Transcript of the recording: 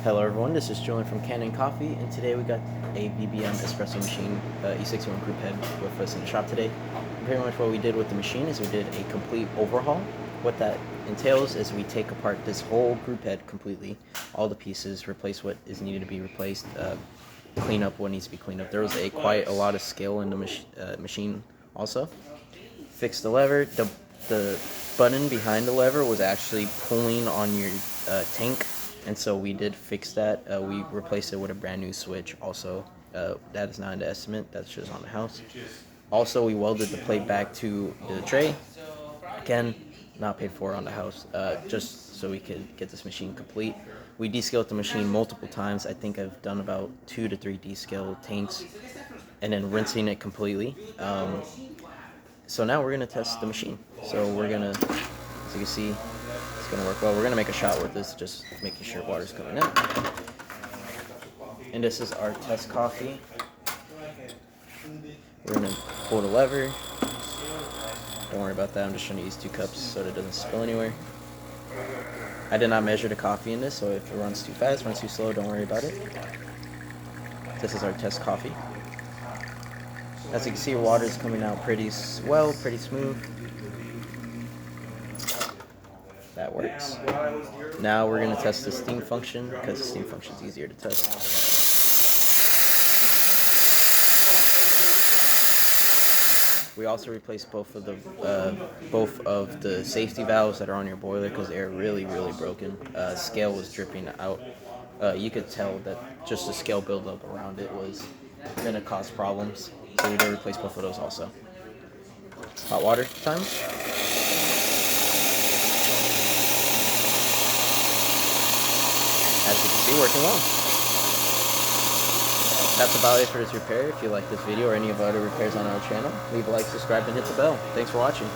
Hello everyone, this is Julian from Kanen Coffee, and today we got a VBM espresso machine, E61 group head with us in the shop today. And pretty much what we did with the machine is we did a complete overhaul. What that entails is we take apart this whole group head completely, all the pieces, replace what is needed to be replaced, clean up what needs to be cleaned up. There was quite a lot of skill in the machine also. Fix the lever. The button behind the lever was actually pulling on your tank, and so we did fix that. We replaced it with a brand new switch also. That is not in the estimate, that's just on the house. Also, we welded the plate back to the tray. Again, not paid for on the house, just so we could get this machine complete. We descaled the machine multiple times. I think I've done about 2 to 3 descale tanks, and then rinsing it completely. So now we're going to test the machine. So we're going to, as you can see, it's going to work well. We're going to make a shot with this, just making sure water's coming out. And this is our test coffee. We're going to pull the lever. Don't worry about that, I'm just trying to use 2 cups so that it doesn't spill anywhere. I did not measure the coffee in this, so if it runs too fast, runs too slow, don't worry about it. This is our test coffee. As you can see, water is coming out pretty well, pretty smooth. That works. Now we're going to test the steam function, because the steam function is easier to test. We also replaced both of the safety valves that are on your boiler because they're really broken. Scale was dripping out. You could tell that just the scale buildup around it was going to cause problems. So we did replace both of those also. Hot water time. As you can see, working well. That's about it for this repair. If you like this video or any of our other repairs on our channel, leave a like, subscribe, and hit the bell. Thanks for watching.